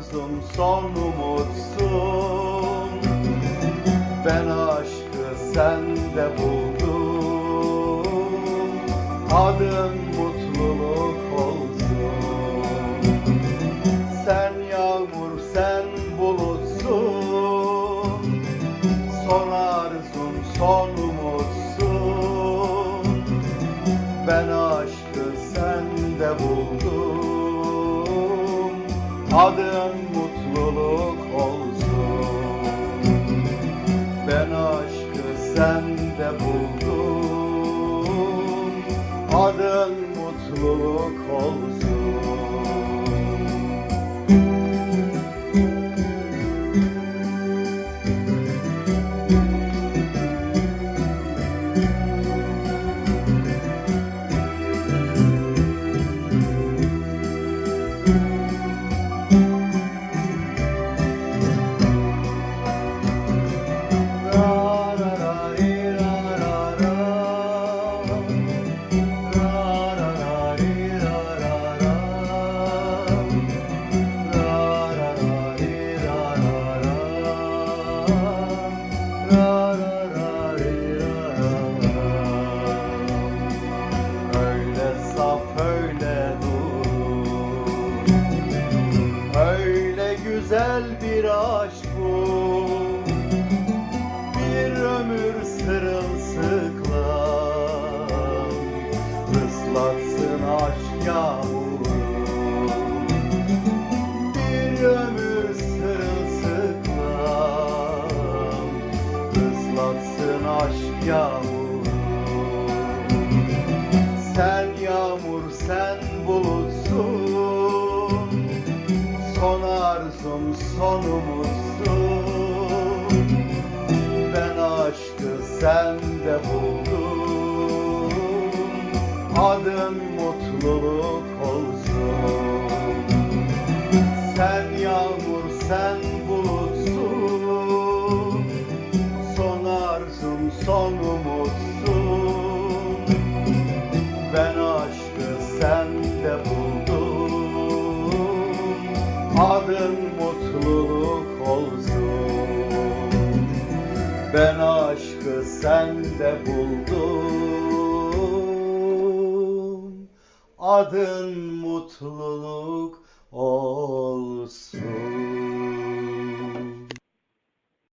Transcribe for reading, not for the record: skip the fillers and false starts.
arzum son umutsun. Ben aşkı sende buldum, adın mutluluk olsun. Sen yağmur, sen bulutsun, son arzum son umutsun. Ben aşkı sende buldum, adın mutluluk olsun. Ben aşkı sende buldum, adın mutluluk olsun. Öyle saf, öyle duru, öyle güzel bir aşk bu. Bir ömür sırılsıklam ıslatsın aşk yağmuru. Bir ömür sırılsıklam ıslatsın aşk yağmuru. Sen yağmur, sen bulutsun, son arzum son umutsun. Ben aşkı sende buldum, adın mutluluk olsun. Sen yağmur, sen bulutsun, son arzum son umutsun. Ben aşkı sende buldum, adın mutluluk olsun. Ben aşkı sende buldum, adın mutluluk